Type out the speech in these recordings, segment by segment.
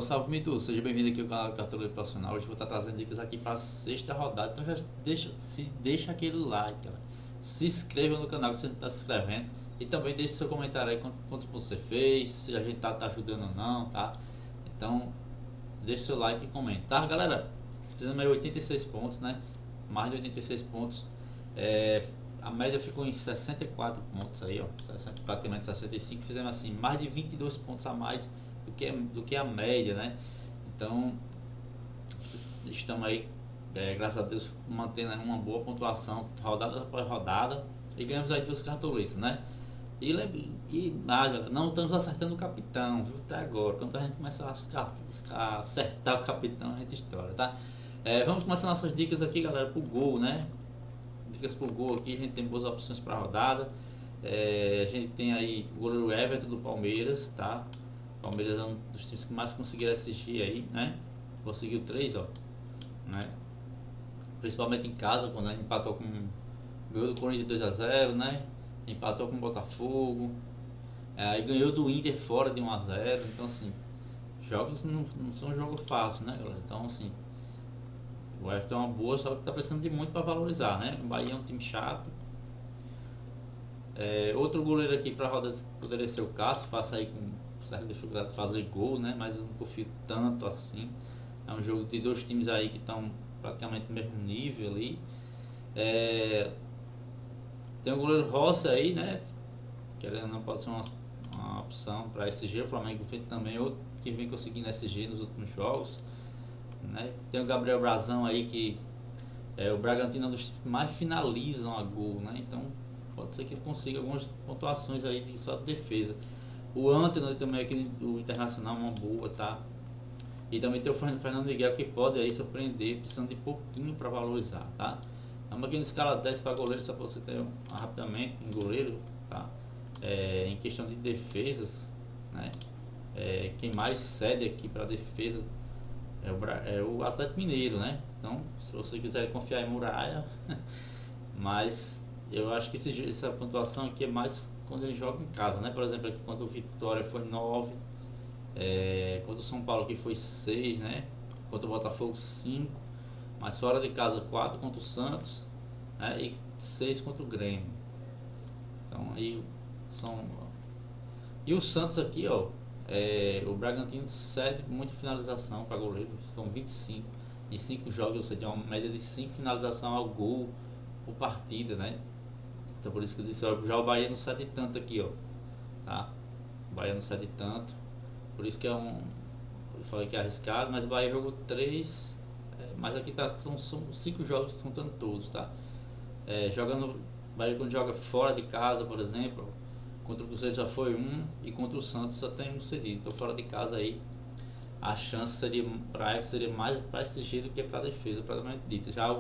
Salve Mitu, seja bem-vindo aqui ao canal do Cartoleiro Profissional. Hoje eu vou estar trazendo dicas aqui para a sexta rodada. Então já deixa aquele like, cara. Se inscreva no canal que você não está se inscrevendo. E também deixe seu comentário aí quantos você fez, se a gente tá ajudando ou não, tá? Então deixe seu like e comente, tá galera? Fizemos aí 86 pontos, né? Mais de 86 pontos. A média ficou em 64 pontos aí, ó. Praticamente 65. Fizemos assim, mais de 22 pontos a mais do que a média, né? Então estamos aí, graças a Deus, mantendo uma boa pontuação rodada após rodada e ganhamos aí duas cartoletas, né? Não estamos acertando o capitão, viu? Até agora. Quando a gente começa a acertar o capitão, a gente estoura, tá? Vamos começar nossas dicas aqui, galera, pro gol, né? Dicas pro gol aqui, a gente tem boas opções para rodada. A gente tem aí o goleiro Everton do Palmeiras, tá? O Palmeiras é um dos times que mais conseguiram assistir aí, né? Conseguiu 3, ó, né? Principalmente em casa, quando a gente empatou com ganhou do Corinthians 2-0, né? Empatou com o Botafogo, aí ganhou do Inter fora de 1-0. Então assim, jogos não são um jogo fácil, né, galera? Então assim, o Everton é uma boa, só que tá precisando de muito para valorizar, né? O Bahia é um time chato. Outro goleiro aqui para roda poderia ser o Cássio, faça aí com certa dificuldade de fazer gol, né? Mas eu não confio tanto assim. É um jogo de dois times aí que estão praticamente no mesmo nível ali. Tem o goleiro Rossi aí, né? Querendo não, pode ser uma opção para SG. O Flamengo vem também outro que vem conseguindo SG nos últimos jogos, né? Tem o Gabriel Brazão aí que o Bragantino é um dos times que mais finalizam a gol, né? Então pode ser que ele consiga algumas pontuações aí de só de defesa. O Antony também aqui do Internacional é uma boa, tá? E também tem o Fernando Miguel que pode aí surpreender, precisando de pouquinho para valorizar, tá? Vamos aqui na escala 10 para goleiro, só para você ter rapidamente em goleiro, tá? Em questão de defesas, né? Quem mais cede aqui para defesa é o Atlético Mineiro, né? Então, se você quiser confiar em Muralha, mas eu acho que essa pontuação aqui é mais quando ele joga em casa, né? Por exemplo, aqui quando o Vitória foi 9, quando o São Paulo aqui foi 6, né? Contra o Botafogo 5, mas fora de casa 4 contra o Santos, né? E 6 contra o Grêmio. Então aí são. E o Santos aqui, ó, o Bragantino cede muita finalização para goleiro, são 25 em 5 jogos, você tem uma média de 5 finalizações ao gol por partida, né? Então por isso que eu disse, ó, já o Bahia não cede tanto aqui, ó, tá? O Bahia não cede tanto, por isso que eu falei que é arriscado, mas o Bahia jogou 3, mas aqui tá, são 5 jogos contando todos, tá? Jogando, o Bahia quando joga fora de casa, por exemplo, contra o Cruzeiro já foi 1 e contra o Santos só tem um cedido, então fora de casa aí a chance seria mais para SG do que para defesa, propriamente dita. Já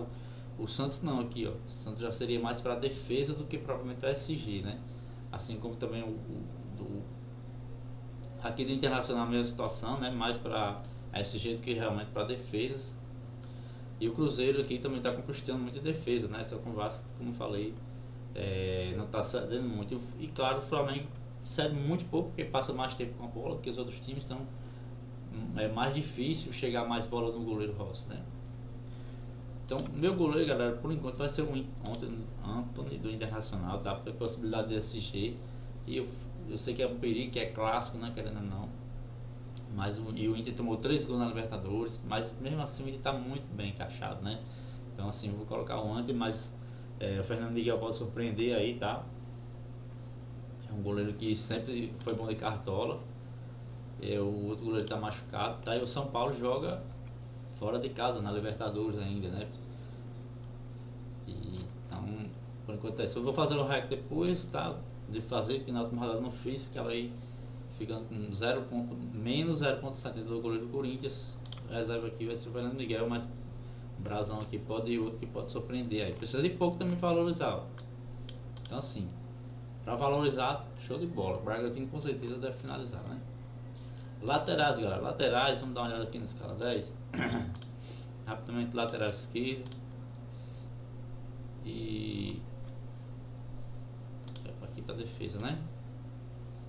o Santos não aqui, ó. O Santos já seria mais para defesa do que propriamente para SG, né? Assim como também aqui do Internacional a mesma situação, né? Mais para SG do que realmente para defesas. E o Cruzeiro aqui também está conquistando muita defesa, né? Só com o Vasco, como falei, não está cedendo muito. E claro, o Flamengo cede muito pouco porque passa mais tempo com a bola que os outros times, então é mais difícil chegar mais bola no goleiro Rossi, né? Então, meu goleiro, galera, por enquanto vai ser o Antony do Internacional, tá? Tem possibilidade de SG. E eu sei que é um perigo, que é clássico, né? Querendo ou não. E o Inter tomou 3 gols na Libertadores, mas mesmo assim o Inter tá muito bem encaixado, né? Então, assim, eu vou colocar o Antony, mas o Fernando Miguel pode surpreender aí, tá? É um goleiro que sempre foi bom de cartola. O outro goleiro tá machucado, tá? E o São Paulo joga fora de casa, na Libertadores ainda, né? Então, por enquanto é isso. Eu vou fazer o hack depois, tá? De fazer, que na última rodada não fiz, que ela aí ficando com menos 0,70 do goleiro do Corinthians. A reserva aqui vai ser o Fernando Miguel, mas o Brasão aqui pode ir outro que pode surpreender aí. Precisa de pouco também para valorizar, ó. Então assim, para valorizar, show de bola. O Bragantino com certeza deve finalizar, né? Laterais, galera. Laterais, vamos dar uma olhada aqui na escala 10. Rapidamente, lateral esquerdo. E aqui tá a defesa, né?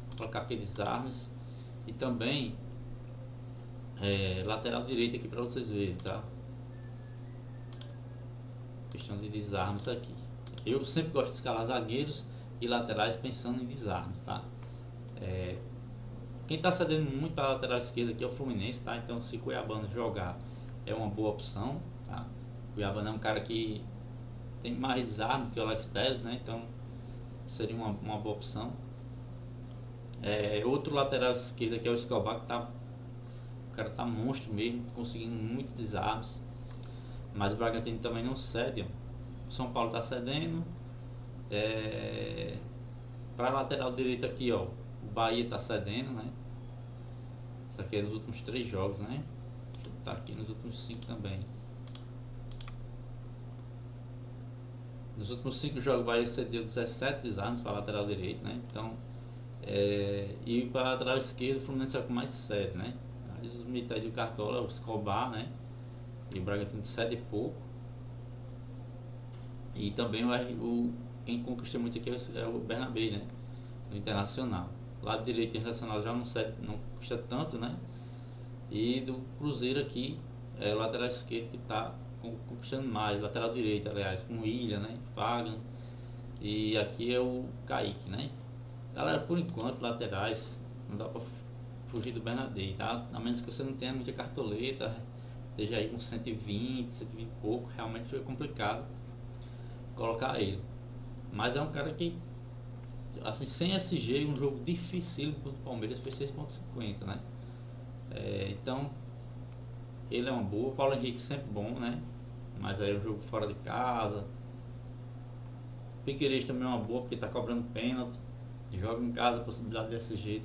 Vou colocar aqui desarmes. E também Lateral direito aqui para vocês verem, tá? Questão de desarmes aqui. Eu sempre gosto de escalar zagueiros e laterais pensando em desarmes, tá? Quem está cedendo muito para a lateral esquerda aqui é o Fluminense, tá? Então se Cuiabano jogar é uma boa opção, tá? Cuiabano é um cara que tem mais desarmes que o Alex Telles, né? Então seria uma boa opção. Outro lateral esquerdo aqui é o Escobar, que o cara tá monstro mesmo, conseguindo muitos desarmes. Mas o Bragantino também não cede, ó. O São Paulo tá cedendo. Para lateral direito aqui, ó, o Bahia tá cedendo, né? Isso aqui é nos últimos 3 jogos, né? Tá aqui nos últimos 5 também. Nos últimos 5 jogos o Bahia cedeu 17 desarmes para lateral direito, né? Então, e para lateral esquerdo o Fluminense é o que mais cede, né? Os mitad do Cartola, o Escobar, né? E o Bragantino cede pouco. E também quem conquista muito aqui é o Bernabé, né? Do Internacional. Lado direito Internacional já não custa tanto, né? E do Cruzeiro aqui é o lateral esquerdo que está conquistando mais. Lateral direito, aliás, com o Ilha, né? Fagan. E aqui é o Kaique, né? Galera, por enquanto, laterais não dá para fugir do Bernabé, tá? A menos que você não tenha muita cartoleta, esteja aí com 120 e pouco, realmente foi complicado colocar ele. Mas é um cara que, assim, sem SG, um jogo difícil contra o Palmeiras foi 6,50, né? Então, ele é uma boa. Paulo Henrique sempre bom, né? Mas aí é um jogo fora de casa. Piquerez também é uma boa, porque tá cobrando pênalti. Joga em casa, a possibilidade de SG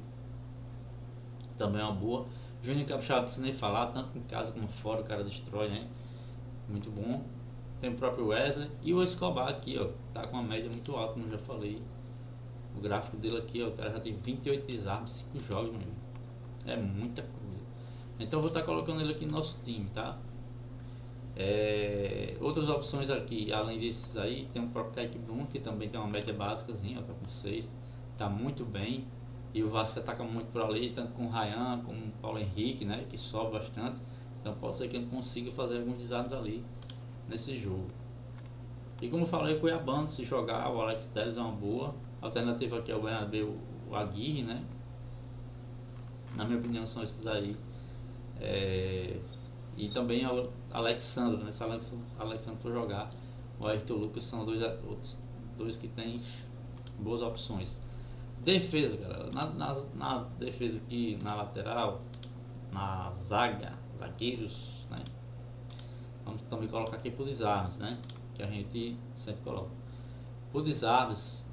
também é uma boa. Júnior Capixaba, não precisa nem falar, tanto em casa como fora, o cara destrói, né? Muito bom. Tem o próprio Wesley e o Escobar aqui, ó, tá com uma média muito alta, como eu já falei. O gráfico dele aqui, ó, o cara já tem 28 desarmes, 5 jogos, meu amigo. É muita coisa. Então eu vou estar colocando ele aqui no nosso time, tá? Outras opções aqui, além desses aí, tem o próprio Kaique Bruno, que também tem uma média básica, ó, tá com 6, tá muito bem. E o Vasco ataca muito por ali, tanto com o Ryan como o Paulo Henrique, né? Que sobe bastante. Então pode ser que ele consiga fazer alguns desarmes ali nesse jogo. E como eu falei, o Cuiabano, se jogar, o Alex Telles é uma boa. A alternativa aqui é o Bernabé, o Aguirre, né? Na minha opinião são esses aí. E também o Alexandre, né? Se o Alexandre for jogar, o Ayrton Lucas são outros dois que tem boas opções. Defesa, galera. Na defesa aqui, na lateral, na zaga, zagueiros, né? Vamos também colocar aqui por desarmes, né? Que a gente sempre coloca. Por desarmes,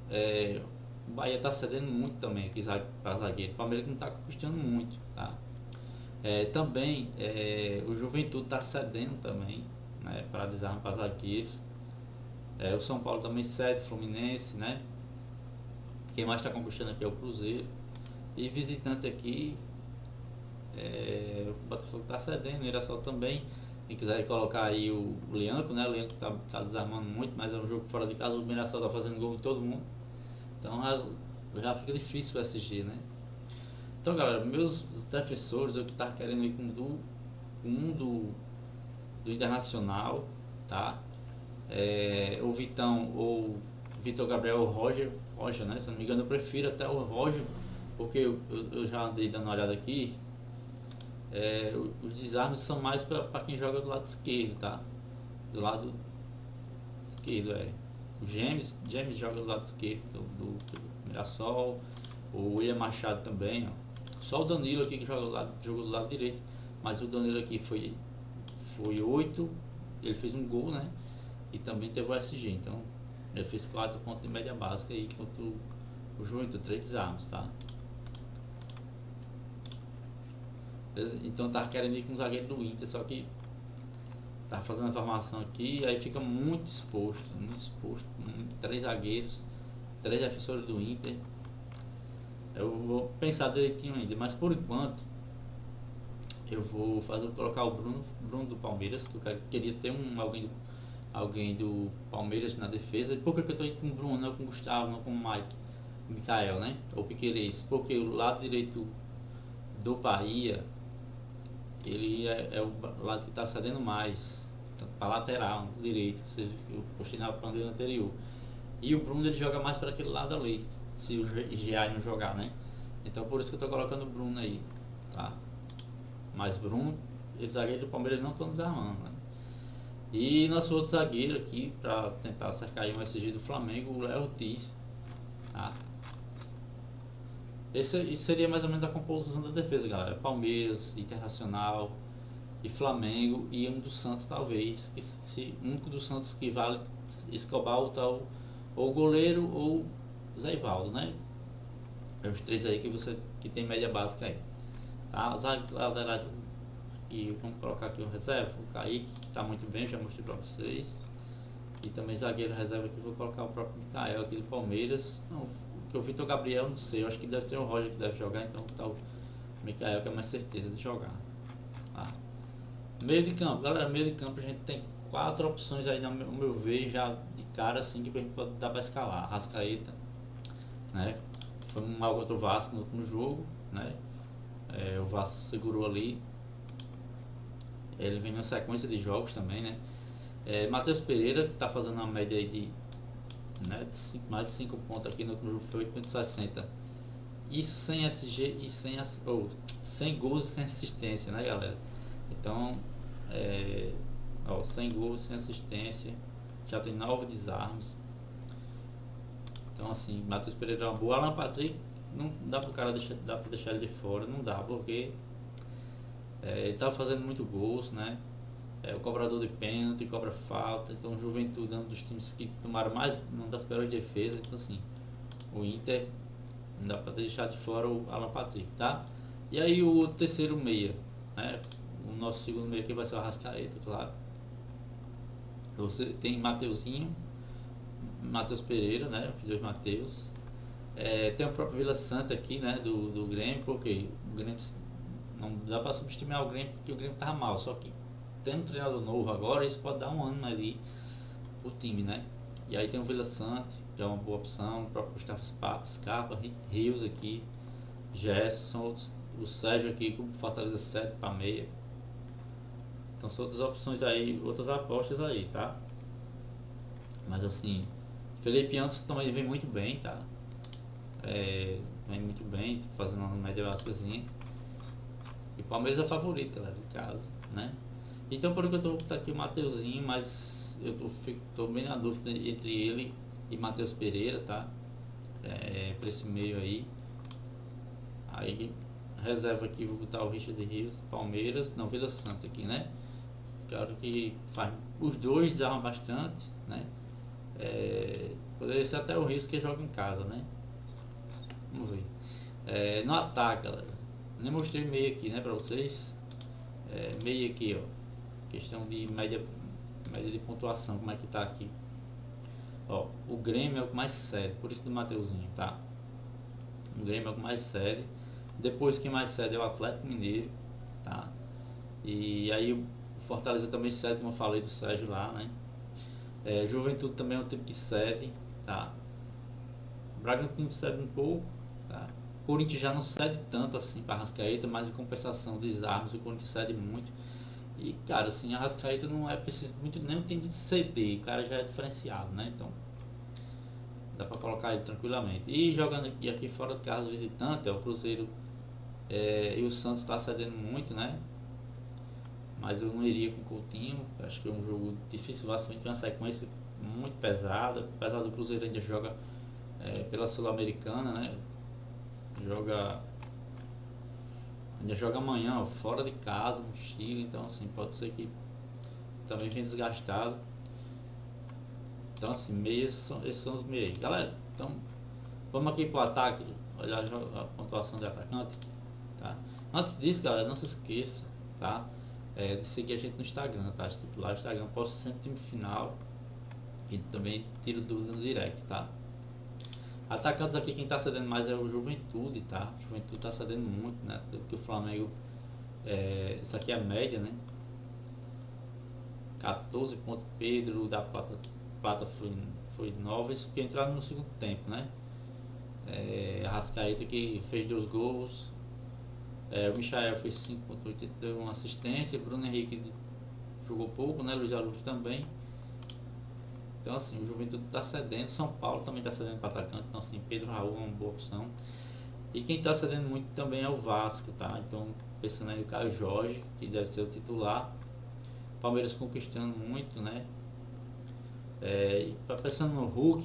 o Bahia tá cedendo muito também aqui para zagueiro. O Palmeiras não tá conquistando muito, tá? Também o Juventude tá cedendo também, né? Para desarme para zagueiros. O São Paulo também cede, Fluminense, né? Quem mais está conquistando aqui é o Cruzeiro. E visitante aqui, o Botafogo está cedendo, o Mirassol também. Quem quiser colocar aí o Leandro, né? O Leandro tá desarmando muito, mas é um jogo fora de casa. O Mirassol tá fazendo gol em todo mundo. Então já fica difícil o SG, né? Então, galera, meus defensores, eu tava querendo ir com um do Internacional, tá? O Vitão ou Vitor Gabriel ou Roger, né? Se não me engano, eu prefiro até o Roger, porque eu já andei dando uma olhada aqui. Os desarmes são mais para quem joga do lado esquerdo, tá? Do lado esquerdo, O James joga do lado esquerdo do Mirassol. O William Machado também, ó. Só o Danilo aqui que jogou do lado direito. Mas o Danilo aqui foi 8. Ele fez um gol, né? E também teve o SG. Então ele fez 4 pontos de média básica aí contra o Juventude, 3 desarmes, tá? Então tá querendo ir com o zagueiro do Inter, só que tá fazendo a formação aqui e aí fica muito exposto. 3 zagueiros, 3 defensores do Inter. Eu vou pensar direitinho ainda, mas por enquanto eu vou colocar o Bruno do Palmeiras, que eu queria ter alguém do Palmeiras na defesa. E por que eu tô indo com o Bruno, não com o Gustavo, não com o Mikael, né? Ou Piquerez? Porque o lado direito do Bahia, ele é o lado que está cedendo mais, para lateral, direito, ou seja, que eu postei na planilha anterior. E o Bruno ele joga mais para aquele lado ali, se o GA não jogar, né? Então por isso que eu estou colocando o Bruno aí, tá? Mas Bruno, esse zagueiro do Palmeiras não estão desarmando, né? E nosso outro zagueiro aqui, para tentar cercar aí um SG do Flamengo, o Léo Ortiz, tá? Esse seria mais ou menos a composição da defesa, galera. Palmeiras, Internacional e Flamengo e um do Santos talvez. Um único do Santos que vale Escobar ou tal, ou o goleiro ou Zé Ivaldo, né? É os três aí que você que tem média básica aí. Tá? Os laterais e vamos colocar aqui o reserva, o Kaique, que tá muito bem, já mostrei pra vocês. E também zagueiro reserva aqui, vou colocar o próprio Mikael aqui do Palmeiras. Não, que o Vitor Gabriel, não sei, eu acho que deve ser o Roger que deve jogar, então tá o Mikael que é mais certeza de jogar. Tá? Meio de campo, galera, meio de campo a gente tem 4 opções aí, no meu ver, já de cara assim, que a gente pode dar pra escalar. Arrascaeta, né? Foi um mal contra o Vasco no último jogo, né? O Vasco segurou ali. Ele vem numa sequência de jogos também, né? Matheus Pereira tá fazendo uma média aí de, né, mais de 5 pontos aqui no último jogo, foi 8,60. Isso sem SG e sem gols e sem assistência, né, galera? Então, 100 gols sem assistência, já tem 9 desarmes. Então, assim, Matheus Pereira é uma boa. Alan Patrick, não dá pro cara dá pra deixar ele de fora, não dá, porque ele tá fazendo muito gols, né? O cobrador de pênalti, cobra falta. Então, Juventude é um dos times que tomaram mais, uma das piores defesas. Então, assim, o Inter não dá pra deixar de fora o Alan Patrick, tá? E aí, o terceiro meia, né? O nosso segundo meia aqui vai ser o Arrascaeta, claro. Você tem Mateuzinho, Matheus Pereira, né? Os dois Mateus. Tem o próprio Vila Santa aqui, né? Do Grêmio, porque o Grêmio não dá pra subestimar o Grêmio, porque o Grêmio tava mal, só que tem um treinador novo agora, isso pode dar um ano ali pro time, né? E aí tem o Vila Sante, que é uma boa opção, o próprio Gustavo Scarpa, Rios aqui, Gerson, o Sérgio aqui com Fortaleza 7 para meia. Então são outras opções aí, outras apostas aí, tá? Mas assim, Felipe Antes também vem muito bem, tá? Vem muito bem, fazendo uma média básicazinha. E o Palmeiras é favorito, galera, em casa, né? Então por enquanto tá aqui o Mateuzinho, mas eu tô bem na dúvida entre ele e Matheus Pereira, tá? Pra esse meio aí. Aí reserva aqui, vou botar o Richard Rios, Palmeiras, não, Vila Santa aqui, né? Claro que faz, os dois desarmam bastante, né? Poderia ser até o Rios que joga em casa, né? Vamos ver. No ataque, galera, nem mostrei meio aqui, né, pra vocês. Meio aqui, ó. Questão de média de pontuação, como é que tá aqui. Ó, o Grêmio é o que mais cede, por isso do Mateuzinho, tá? O Grêmio é o que mais cede. Depois quem mais cede é o Atlético Mineiro, tá? E aí o Fortaleza também cede, como eu falei do Sérgio lá, né? Juventude também é um time que cede, tá? Bragantino cede um pouco, tá? Corinthians já não cede tanto assim para Arrascaeta, mas em compensação desarmes, o Corinthians cede muito. E cara, assim, a Arrascaeta não é preciso muito nem o time de ceder, o cara já é diferenciado, né? Então dá pra colocar ele tranquilamente. E jogando aqui fora de casa visitante, o Cruzeiro e o Santos está cedendo muito, né? Mas eu não iria com o Coutinho, acho que é um jogo difícil, o Vasco tem uma sequência muito pesada, apesar do Cruzeiro ainda joga pela Sul-Americana, né? Ainda joga amanhã, ó, fora de casa, no Chile, então assim, pode ser que também venha desgastado. Então assim, esses são os meios. Galera, então vamos aqui pro ataque, olhar a pontuação de atacante, tá? Antes disso, galera, não se esqueça, tá? De seguir a gente no Instagram, tá? Lá no Instagram posto sempre time final e também tiro dúvida no direct, tá? Atacantes aqui, quem tá cedendo mais é o Juventude, tá? O Juventude tá cedendo muito, né? Porque o Flamengo, isso aqui é a média, né? 14 pontos. Pedro da Plata foi 9, isso porque entraram no segundo tempo, né? Arrascaeta que fez 2 gols, O Michael fez 5,80, deu uma assistência. Bruno Henrique jogou pouco, né? Luiz Araújo também. Então assim, o Juventude está cedendo. São Paulo também está cedendo para atacante. Então assim, Pedro Raul é uma boa opção. E quem está cedendo muito também é o Vasco, tá? Então pensando aí no Caio Jorge, que deve ser o titular. Palmeiras conquistando muito, né? E pensando no Hulk,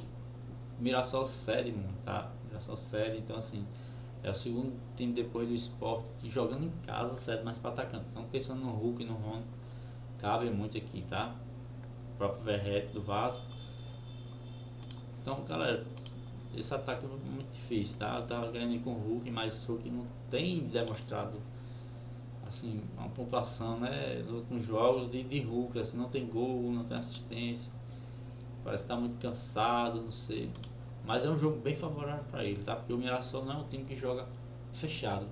Mirassol cede muito, tá? Mirassol cede, então assim, é o segundo time depois do Sport que jogando em casa cede mais para atacante. Então pensando no Hulk e no Rony, cabe muito aqui, tá? O próprio Verret do Vasco. Então, galera, esse ataque é muito difícil, tá? Eu tava querendo ir com o Hulk, mas o Hulk não tem demonstrado assim, uma pontuação, né, nos últimos jogos de Hulk, assim, não tem gol, não tem assistência. Parece que tá muito cansado, não sei. Mas é um jogo bem favorável para ele, tá? Porque o Mirassol não é um time que joga fechado,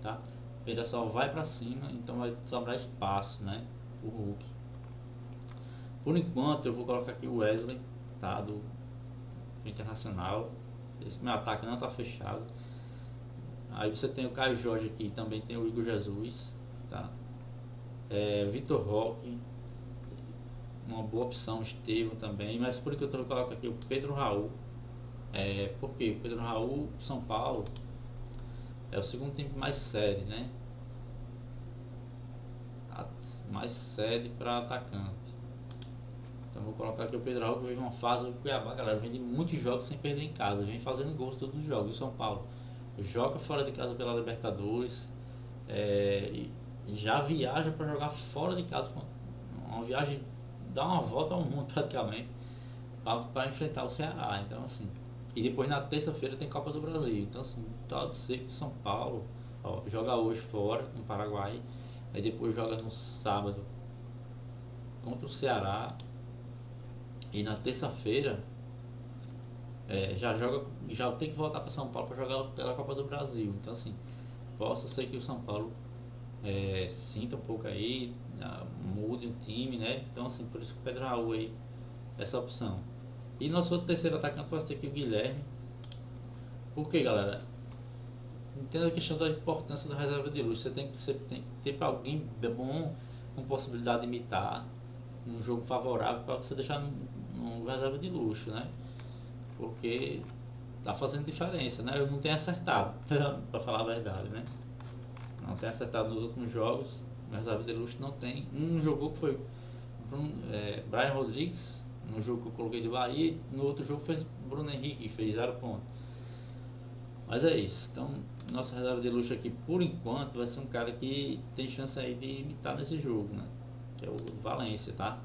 tá? O Mirassol vai para cima, então vai sobrar espaço, né? O Hulk. Por enquanto eu vou colocar aqui o Wesley, tá? Do Internacional. Esse meu ataque não tá fechado. Aí você tem o Caio Jorge aqui, também tem o Igor Jesus, tá? Vitor Roque, uma boa opção, Estevão também, mas por que eu coloco aqui o Pedro Raul? Porque o Pedro Raul, São Paulo, é o segundo time que mais cede, né? Mais cede para atacante. Então vou colocar aqui o Pedro Raul, que vive uma fase do Cuiabá, galera. Vem de muitos jogos sem perder em casa, vem fazendo gols todos os jogos. O São Paulo joga fora de casa pela Libertadores, e já viaja para jogar fora de casa. Uma viagem, dá uma volta ao mundo praticamente, para enfrentar o Ceará. Então, assim, e depois na terça-feira tem Copa do Brasil. Então, assim, pode ser que o São Paulo joga hoje fora, no Paraguai, aí depois joga no sábado contra o Ceará, e na terça-feira já tem que voltar para São Paulo para jogar pela Copa do Brasil. Então, assim, possa ser que o São Paulo sinta um pouco aí, mude o time, né? Então, assim, por isso que o Pedro Raul aí, essa opção. E nosso outro terceiro atacante vai ser aqui o Guilherme. Por que, galera? Entenda a questão da importância da reserva de luxo. Você tem que ter para alguém bom, com possibilidade de imitar, um jogo favorável para você deixar no reserva de luxo, né? Porque tá fazendo diferença, né? Eu não tenho acertado, para falar a verdade, né? Não tenho acertado nos últimos jogos. O reserva de luxo não tem. Um jogou que foi Brian Rodrigues, no jogo que eu coloquei do Bahia, no outro jogo foi Bruno Henrique, que fez 0 ponto. Mas é isso. Então, nossa reserva de luxo aqui, por enquanto, vai ser um cara que tem chance aí de imitar nesse jogo, né? Que é o Valência, tá?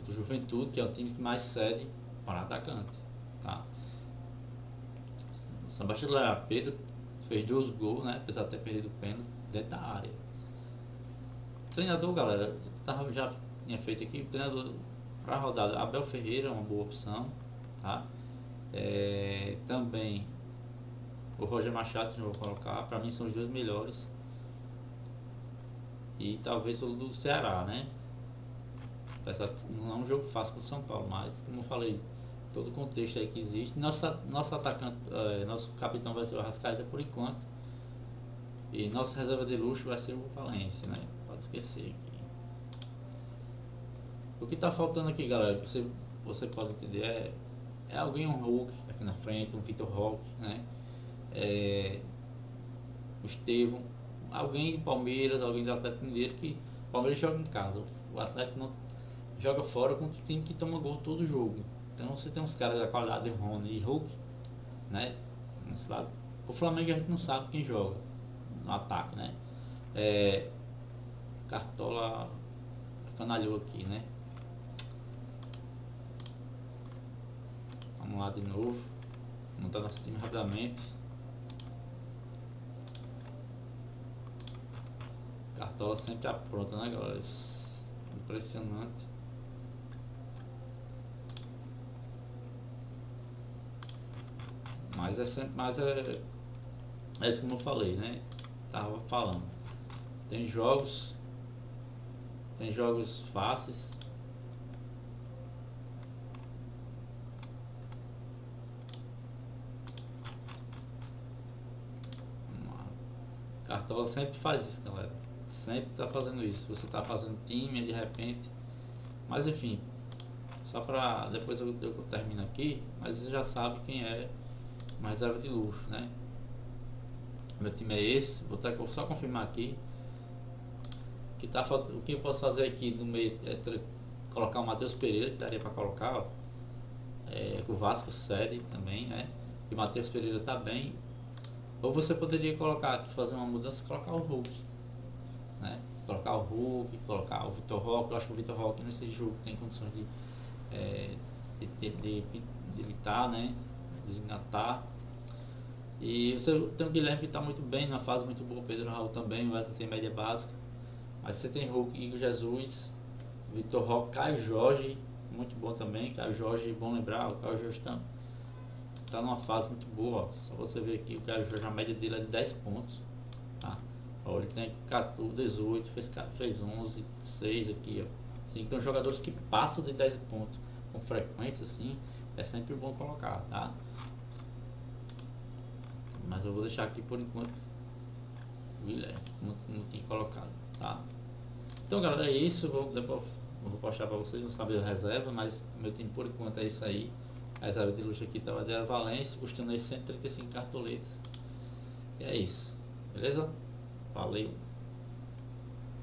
Do Juventude, que é o time que mais cede para atacante, tá? Sebastião Pedro fez 2 gols, né? Apesar de ter perdido o pênalti dentro da área. Treinador, galera, já tinha feito aqui. O treinador para a rodada, Abel Ferreira é uma boa opção, tá? Também o Roger Machado, que eu vou colocar, para mim são os dois melhores. E talvez o do Ceará, né? Não é um jogo fácil com o São Paulo, mas como eu falei, todo o contexto aí que existe. Nosso atacante, nosso capitão vai ser o Arrascaeta por enquanto. E nossa reserva de luxo vai ser o Valência, né? Pode esquecer aqui. O que tá faltando aqui, galera, que você pode entender é alguém, um Hulk aqui na frente, um Vitor Roque, né? O Estevão, alguém de Palmeiras, alguém do Atlético Mineiro, que o Palmeiras joga em casa, o Atlético não joga fora contra o time que toma gol todo jogo. Então você tem uns caras da qualidade de Rony e Hulk, né? Nesse lado. O Flamengo a gente não sabe quem joga no ataque, né? Cartola canalhou aqui, né? Vamos lá de novo. Montar nosso time rapidamente. Cartola sempre apronta, né, galera? Impressionante. Mas é isso como eu falei, né? Tava falando. Tem jogos fáceis. Vamos lá. Cartola sempre faz isso, galera. Sempre tá fazendo isso. Você tá fazendo time e de repente. Mas enfim, só pra depois eu termino aqui, mas você já sabe quem é uma reserva de luxo, né? Meu time é esse, vou só confirmar aqui. Que tá, o que eu posso fazer aqui no meio é colocar o Matheus Pereira, que daria para colocar, ó. O Vasco cede também, né? E o Matheus Pereira tá bem. Ou você poderia colocar aqui, fazer uma mudança e colocar o Hulk, né? Colocar o Hulk, colocar o Vitor Roque. Eu acho que o Vitor Roque nesse jogo tem condições de evitar, né? Desengatar. E você tem o Guilherme que está muito bem, numa fase muito boa, o Pedro Raul também, o Wesley tem média básica. Mas você tem Hulk, Igor Jesus, Vitor Roque, Caio Jorge, muito bom também. Caio Jorge, bom lembrar, o Caio Jorge tá numa fase muito boa. Ó. Só você ver aqui, o Caio Jorge, a média dele é de 10 pontos. Tá? Ó, ele tem 14, 18, fez 11, 6 aqui. Ó. Assim, então, jogadores que passam de 10 pontos com frequência, assim, é sempre bom colocar, tá? Mas eu vou deixar aqui por enquanto o Guilherme, não tinha colocado, tá? Então, galera, é isso. Depois eu vou postar pra vocês, não sabem a reserva, mas meu time por enquanto é isso aí. A reserva de luxo aqui tá o Adriano Valência, custando aí 135 cartoletes. E é isso, beleza? Valeu!